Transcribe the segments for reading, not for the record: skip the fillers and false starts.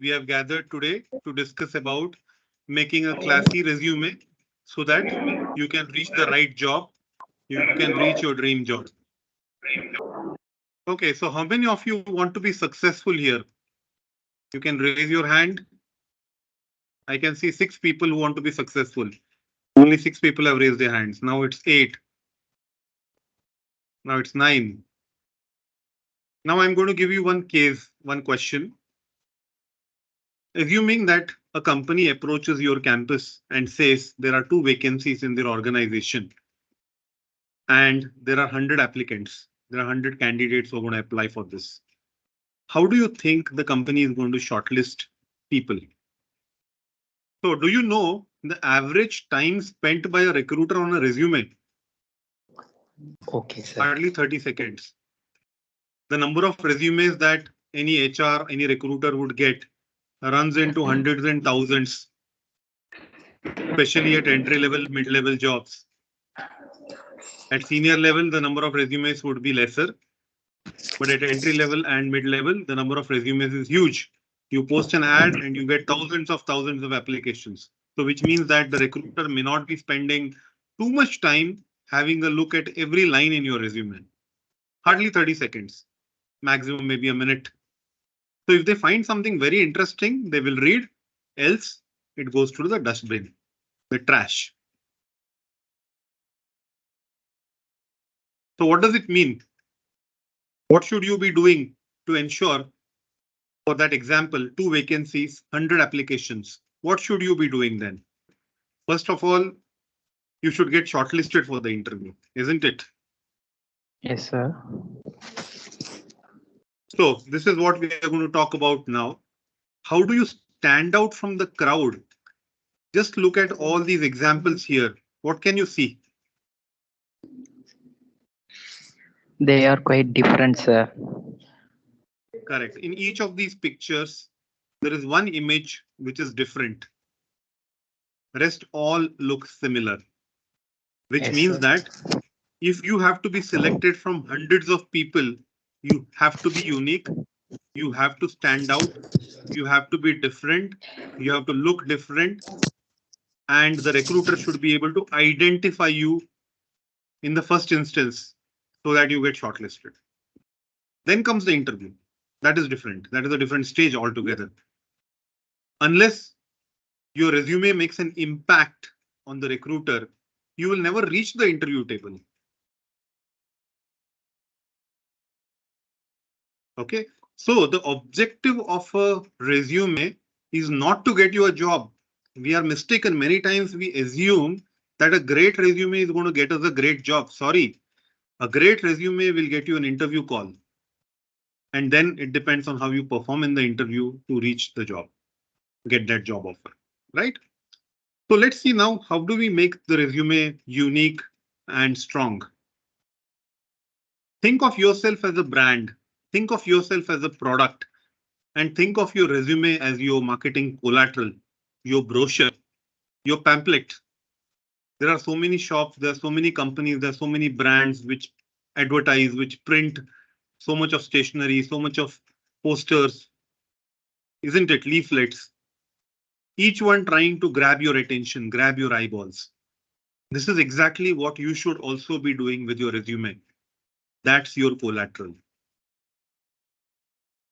we have gathered today to discuss about making a classy resume so that you can reach the right job, you can reach your dream job. Okay, so how many of you want to be successful here? You can raise your hand. I can see 6 people who want to be successful. Only 6 people have raised their hands. Now it's 8. Now it's 9. Now I'm going to give you one case, one question. Assuming that a company approaches your campus and says there are 2 vacancies in their organization and there are 100 applicants, there are 100 candidates who are going to apply for this. How do you think the company is going to shortlist people? So do you know the average time spent by a recruiter on a resume? Okay, sir. Hardly 30 seconds. The number of resumes that any HR, any recruiter would get runs into hundreds and thousands, especially at entry level, mid level jobs. At senior level, the number of resumes would be lesser, but at entry level and mid level, the number of resumes is huge. You post an ad and you get thousands of applications. So which means that the recruiter may not be spending too much time having a look at every line in your resume. Hardly 30 seconds, maximum maybe a minute. So if they find something very interesting, they will read, else it goes to the dustbin, the trash. So what does it mean? What should you be doing to ensure, for that example, 2 vacancies, 100 applications? What should you be doing then? First of all, you should get shortlisted for the interview, isn't it? Yes, sir. So this is what we are going to talk about now. How do you stand out from the crowd? Just look at all these examples here. What can you see? They are quite different, sir. Correct. In each of these pictures, there is one image which is different. Rest all look similar, which Yes, means sir. that if you have to be selected from hundreds of people, you have to be unique. You have to stand out. You have to be different. You have to look different. And the recruiter should be able to identify you in the first instance so that you get shortlisted. Then comes the interview. That is different. That is a different stage altogether. Unless your resume makes an impact on the recruiter, you will never reach the interview table. Okay, so the objective of a resume is not to get you a job. We are mistaken. Many times we assume that a great resume is going to get us a great job. Sorry, a great resume will get you an interview call. And then it depends on how you perform in the interview to reach the job, get that job offer, right? So let's see now, how do we make the resume unique and strong? Think of yourself as a brand. Think of yourself as a product. And think of your resume as your marketing collateral, your brochure, your pamphlet. There are so many shops, there are so many companies, there are so many brands which advertise, which print so much of stationery, so much of posters, isn't it? Leaflets. Each one trying to grab your attention, grab your eyeballs. This is exactly what you should also be doing with your resume. That's your collateral.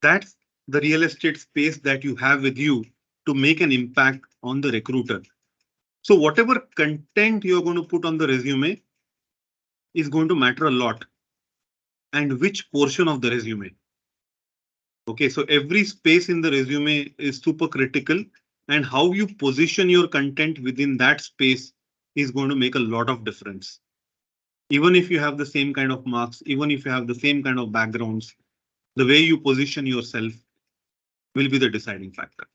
That's the real estate space that you have with you to make an impact on the recruiter. So whatever content you're going to put on the resume is going to matter a lot. And which portion of the resume? Okay, so every space in the resume is super critical, and how you position your content within that space is going to make a lot of difference. Even if you have the same kind of marks, even if you have the same kind of backgrounds, the way you position yourself will be the deciding factor.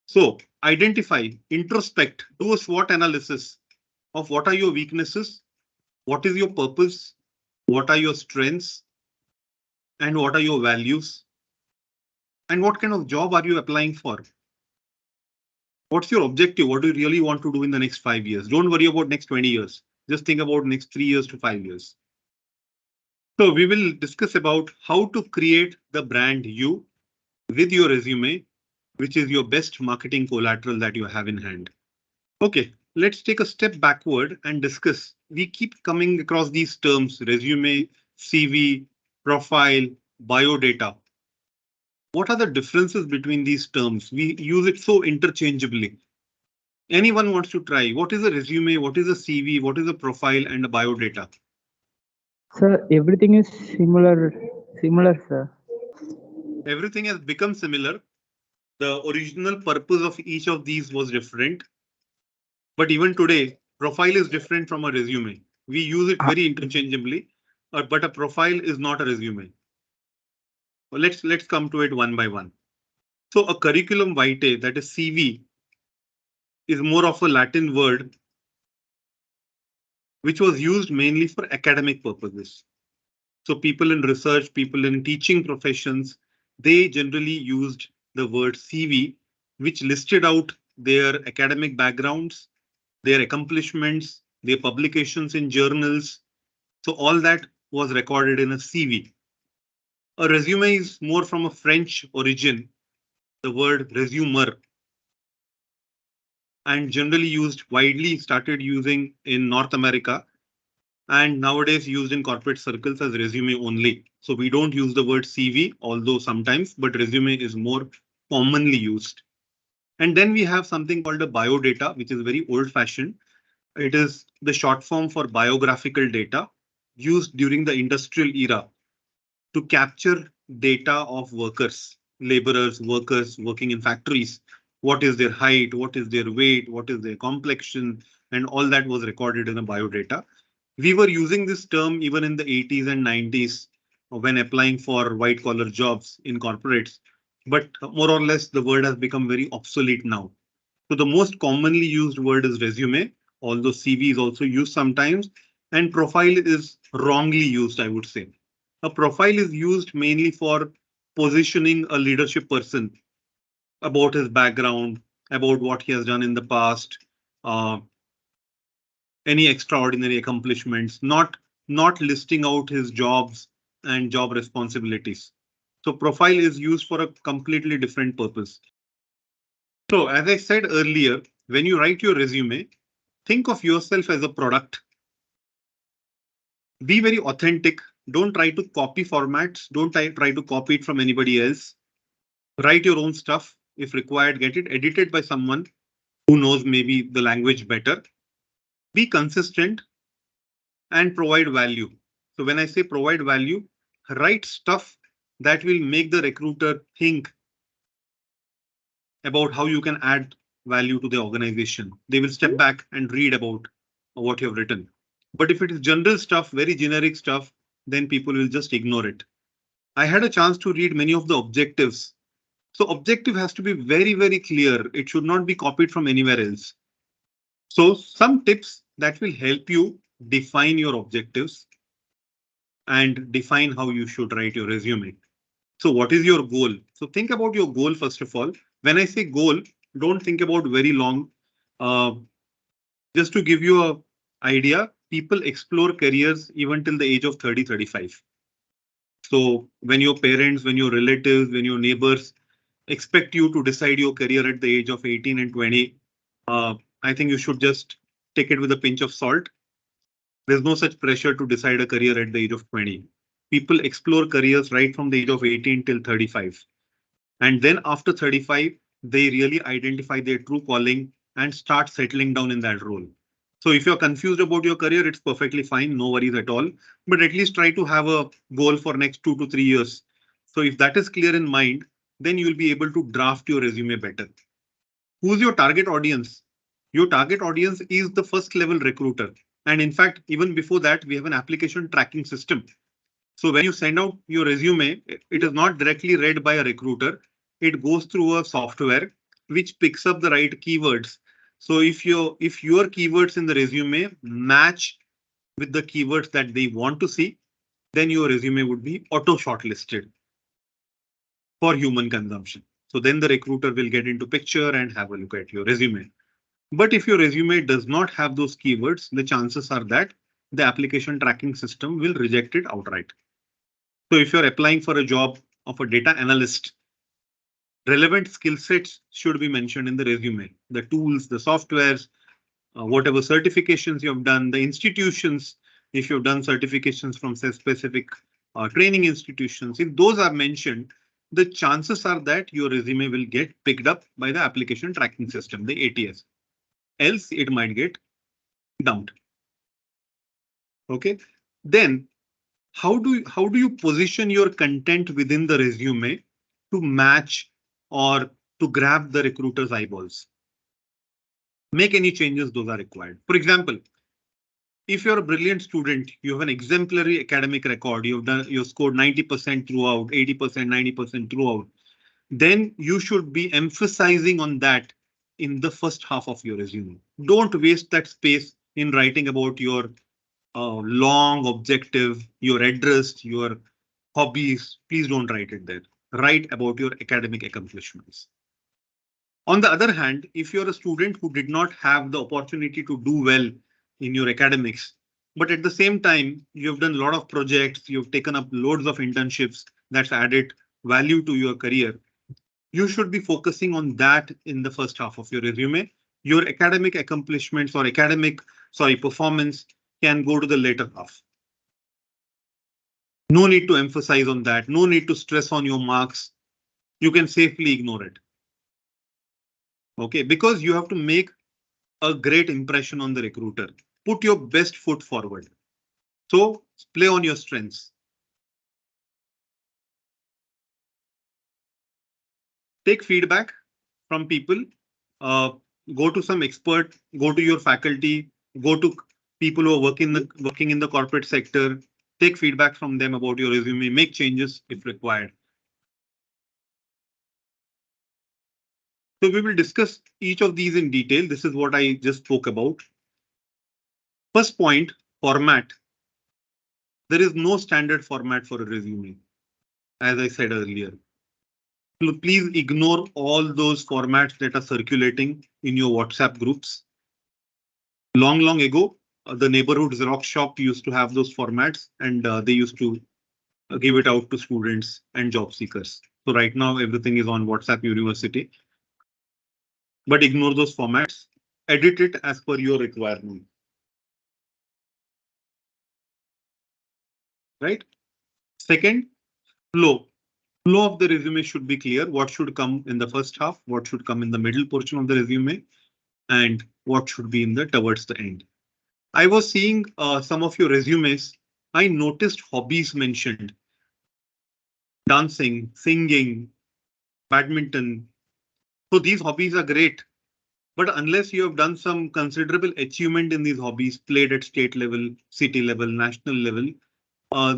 So identify, introspect, do a SWOT analysis of what are your weaknesses, what is your purpose, what are your strengths, and what are your values, and what kind of job are you applying for? What's your objective? What do you really want to do in the next 5 years? Don't worry about next 20 years. Just think about next 3 years to 5 years. So we will discuss about how to create the brand you with your resume which is your best marketing collateral that you have in hand. Okay, let's take a step backward and discuss. We keep coming across these terms: resume, CV, profile, biodata. What are the differences between these terms? We use it so interchangeably. Anyone wants to try? What is a resume? What is a CV? What is a profile and a biodata? Sir, everything is similar, sir. Everything has become similar. The original purpose of each of these was different. But even today, profile is different from a resume. We use it Uh, very interchangeably, but a profile is not a resume. Well, let's come to it one by one. So a curriculum vitae, that is CV, is more of a Latin word which was used mainly for academic purposes. So people in research, people in teaching professions, they generally used the word CV, which listed out their academic backgrounds, their accomplishments, their publications in journals. So all that was recorded in a CV. A resume is more from a French origin, the word resumer, and generally used widely started using in North America and nowadays used in corporate circles as resume only. So we don't use the word CV, although sometimes, but resume is more commonly used. And then we have something called a biodata, which is very old fashioned. It is the short form for biographical data used during the industrial era to capture data of workers, laborers, workers working in factories. What is their height? What is their weight? What is their complexion? And all that was recorded in a biodata. We were using this term even in the 80s and 90s when applying for white collar jobs in corporates. But more or less, the word has become very obsolete now. So the most commonly used word is resume, although CV is also used sometimes, and profile is wrongly used, I would say. A profile is used mainly for positioning a leadership person about his background, about what he has done in the past, uh, any extraordinary accomplishments, not listing out his jobs and job responsibilities. So profile is used for a completely different purpose. So as I said earlier, when you write your resume, think of yourself as a product. Be very authentic. Don't try to copy formats. Don't try to copy it from anybody else. Write your own stuff. If required, get it edited by someone who knows maybe the language better. Be consistent and provide value. So when I say provide value, write stuff that will make the recruiter think about how you can add value to the organization. They will step back and read about what you have written. But if it is general stuff, very generic stuff, then people will just ignore it. I had a chance to read many of the objectives. So objective has to be very, very clear. It should not be copied from anywhere else. So some tips that will help you define your objectives and define how you should write your resume. So what is your goal? So think about your goal first of all. When I say goal, don't think about very long. Uh, just to give you a idea, people explore careers even till the age of 30, 35. So when your parents, when your relatives, when your neighbors expect you to decide your career at the age of 18 and 20, I think you should just take it with a pinch of salt. There's no such pressure to decide a career at the age of 20. People explore careers right from the age of 18 till 35. And then after 35, they really identify their true calling and start settling down in that role. So if you're confused about your career, it's perfectly fine. No worries at all. But at least try to have a goal for next 2 to 3 years. So if that is clear in mind, then you'll be able to draft your resume better. Who's your target audience? Your target audience is the first level recruiter. And in fact, even before that, we have an application tracking system. So when you send out your resume, it is not directly read by a recruiter. It goes through a software which picks up the right keywords. So if your keywords in the resume match with the keywords that they want to see, then your resume would be auto shortlisted for human consumption. So then the recruiter will get into picture and have a look at your resume. But if your resume does not have those keywords, the chances are that the application tracking system will reject it outright. So if you're applying for a job of a data analyst, Relevant skill sets should be mentioned in the resume. The tools, the softwares, whatever certifications you have done, the institutions, if you've done certifications from say, specific training institutions, if those are mentioned, the chances are that your resume will get picked up by the application tracking system, the ATS. Else it might get dumped. Okay. Then how do you position your content within the resume to match or to grab the recruiter's eyeballs? Make any changes those are required. For example, if you're a brilliant student, you have an exemplary academic record, you've scored 90% throughout, 80%, 90% throughout, then you should be emphasizing on that in the first half of your resume. Don't waste that space in writing about your long objective, your address, your hobbies. Please don't write it there. Write about your academic accomplishments. On the other hand, if you're a student who did not have the opportunity to do well in your academics, but at the same time, you have done a lot of projects, you've taken up loads of internships that's added value to your career, you should be focusing on that in the first half of your resume. Your academic accomplishments or performance can go to the later half. No need to emphasize on that. No need to stress on your marks. You can safely ignore it. Okay, because you have to make a great impression on the recruiter. Put your best foot forward. So play on your strengths. Take feedback from people. Uh, Go to some expert. Go to your faculty. Go to people who are working in the corporate sector. Take feedback from them about your resume. Make changes if required. So we will discuss each of these in detail. This is what I just spoke about. First point, format. There is no standard format for a resume, as I said earlier. So please ignore all those formats that are circulating in your WhatsApp groups. Long ago, the neighborhood Xerox shop used to have those formats and they used to give it out to students and job seekers. So right now, everything is on WhatsApp University. But ignore those formats. Edit it as per your requirement. Right? Second, flow. Flow of the resume should be clear. What should come in the first half? What should come in the middle portion of the resume? And what should be in the towards the end? I was seeing some of your resumes. I noticed hobbies mentioned. Dancing, singing, badminton. So these hobbies are great. But unless you have done some considerable achievement in these hobbies, played at state level, city level, national level,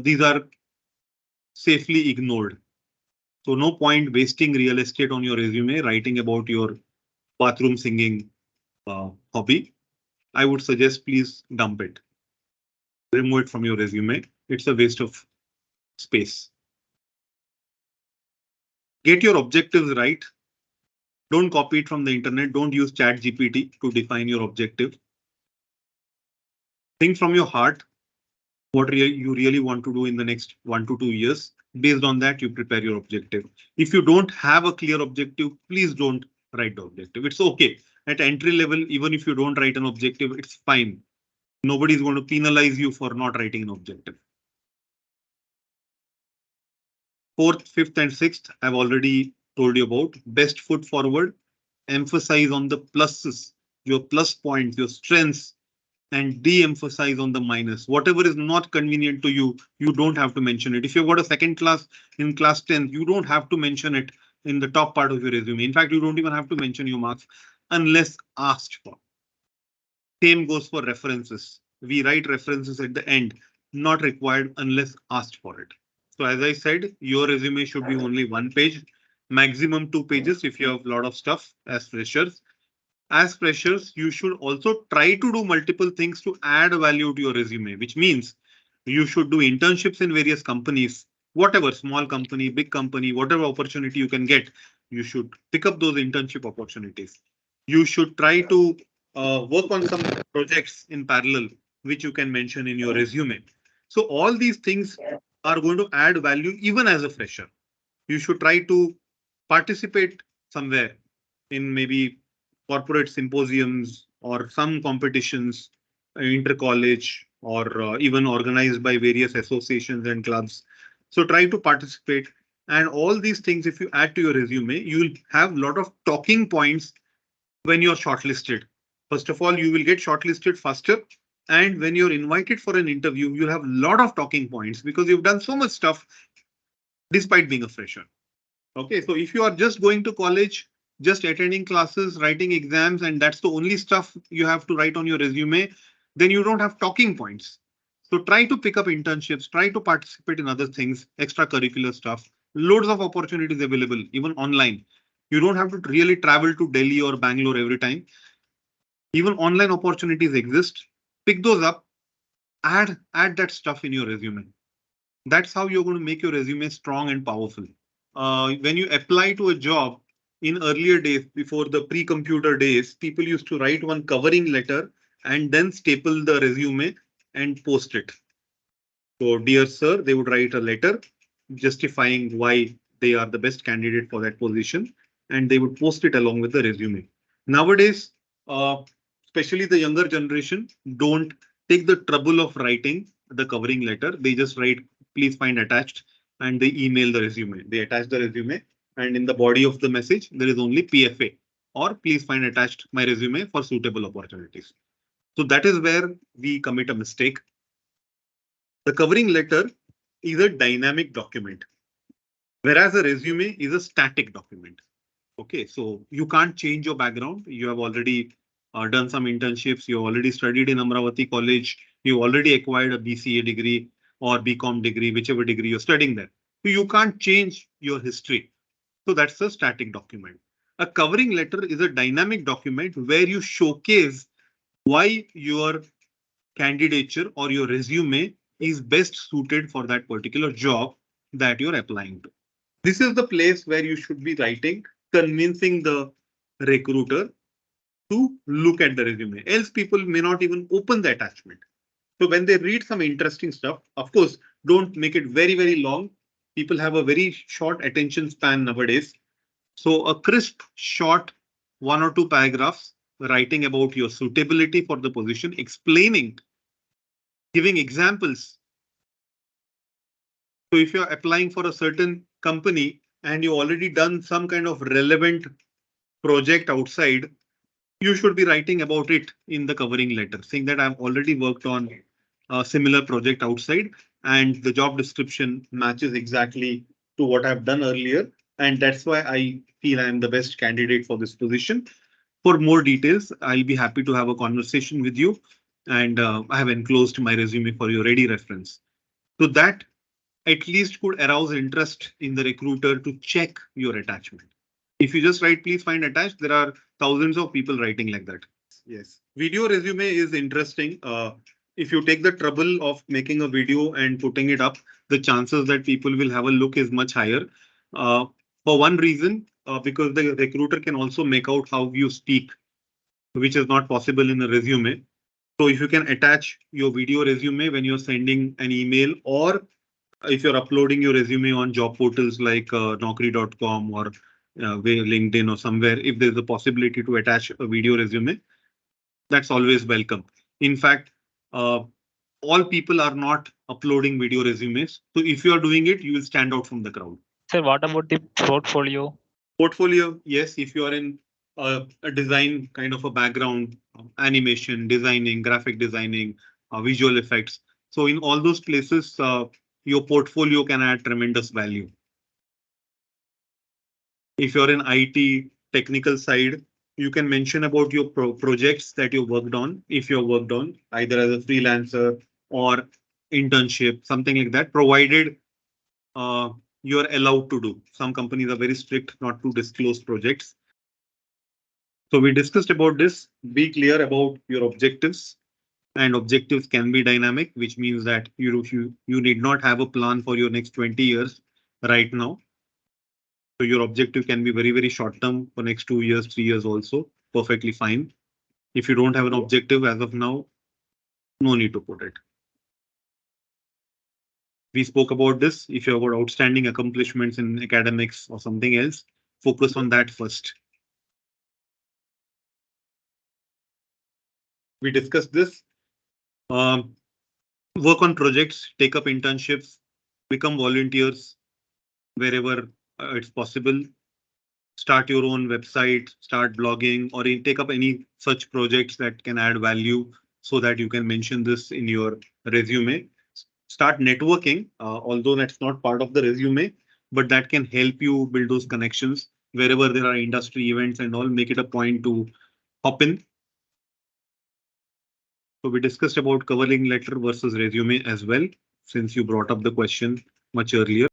these are safely ignored. So no point wasting real estate on your resume, writing about your bathroom singing hobby. I would suggest please dump it. Remove it from your resume. It's a waste of space. Get your objectives right. Don't copy it from the internet. Don't use ChatGPT to define your objective. Think from your heart what you really want to do in the next 1 to 2 years. Based on that, you prepare your objective. If you don't have a clear objective, please don't write the objective. It's okay. At entry level, even if you don't write an objective, it's fine. Nobody is going to penalize you for not writing an objective. Fourth, fifth, and sixth, I've already told you about. Best foot forward. Emphasize on the pluses, your plus points, your strengths, and de-emphasize on the minus. Whatever is not convenient to you, you don't have to mention it. If you've got a second class in class 10, you don't have to mention it in the top part of your resume. In fact, you don't even have to mention your marks unless asked for. Same goes for references. We write references at the end, not required unless asked for it. So as I said, your resume should be only 1 page, maximum 2 pages if you have a lot of stuff as freshers. As freshers, you should also try to do multiple things to add value to your resume, which means you should do internships in various companies, whatever small company, big company, whatever opportunity you can get, you should pick up those internship opportunities. You should try to work on some projects in parallel, which you can mention in your resume. So all these things are going to add value even as a fresher. You should try to participate somewhere in maybe corporate symposiums or some competitions, inter-college or even organized by various associations and clubs. So try to participate. And all these things, if you add to your resume, you will have a lot of talking points when you're shortlisted. First of all, you will get shortlisted faster. And when you're invited for an interview, you'll have a lot of talking points because you've done so much stuff despite being a fresher. Okay, so if you are just going to college, just attending classes, writing exams, and that's the only stuff you have to write on your resume, then you don't have talking points. So try to pick up internships, try to participate in other things, extracurricular stuff. Loads of opportunities available, even online. You don't have to really travel to Delhi or Bangalore every time. Even online opportunities exist. Pick those up, add that stuff in your resume. That's how you're going to make your resume strong and powerful. When you apply to a job in earlier days, before the pre-computer days, people used to write one covering letter and then staple the resume and post it. So, dear sir, they would write a letter justifying why they are the best candidate for that position, and they would post it along with the resume. Nowadays, especially the younger generation, don't take the trouble of writing the covering letter. They just write, please find attached, and they email the resume. They attach the resume, and in the body of the message, there is only PFA or please find attached my resume for suitable opportunities. So that is where we commit a mistake. The covering letter is a dynamic document, whereas a resume is a static document. Okay, so you can't change your background. You have already done some internships. You already studied in Amaraavathi College. You already acquired a BCA degree or BCom degree, whichever degree you're studying there. So you can't change your history. So that's a static document. A covering letter is a dynamic document where you showcase why your candidature or your resume is best suited for that particular job that you're applying to. This is the place where you should be writing, convincing the recruiter to look at the resume. Else people may not even open the attachment. So when they read some interesting stuff, of course, don't make it very, very long. People have a very short attention span nowadays. So a crisp, short 1 or 2 paragraphs writing about your suitability for the position, explaining, giving examples. So if you're applying for a certain company and you already done some kind of relevant project outside, you should be writing about it in the covering letter, saying that I've already worked on a similar project outside and the job description matches exactly to what I've done earlier. And that's why I feel I'm the best candidate for this position. For more details, I'll be happy to have a conversation with you. And I have enclosed my resume for your ready reference. So that at least could arouse interest in the recruiter to check your attachment. If you just write, please find attached, there are thousands of people writing like that. Yes. Video resume is interesting. If you take the trouble of making a video and putting it up, the chances that people will have a look is much higher. For one reason, because the recruiter can also make out how you speak, which is not possible in a resume. So if you can attach your video resume when you're sending an email, or if you're uploading your resume on job portals like Naukri.com or LinkedIn or somewhere, if there's a possibility to attach a video resume, that's always welcome. In fact, all people are not uploading video resumes. So if you are doing it, you will stand out from the crowd. Sir, what about the portfolio? Portfolio, yes, if you are in a design kind of a background, animation, designing, graphic designing, visual effects. So in all those places, your portfolio can add tremendous value. If you're in IT technical side, you can mention about your projects that you worked on, if you're worked on either as a freelancer or internship, something like that, provided you're allowed to do. Some companies are very strict not to disclose projects. So we discussed about this. Be clear about your objectives, and objectives can be dynamic, which means that you need not have a plan for your next 20 years right now. So your objective can be very, very short term for next 2 years, 3 years also perfectly fine. If you don't have an objective as of now, no need to put it. We spoke about this. If you have got outstanding accomplishments in academics or something else, focus on that first. We discussed this. Work on projects, take up internships, become volunteers wherever it's possible. Start your own website, start blogging, or take up any such projects that can add value so that you can mention this in your resume. Start networking, although that's not part of the resume, but that can help you build those connections wherever there are industry events and all. Make it a point to hop in. So we discussed about covering letter versus resume as well, since you brought up the question much earlier.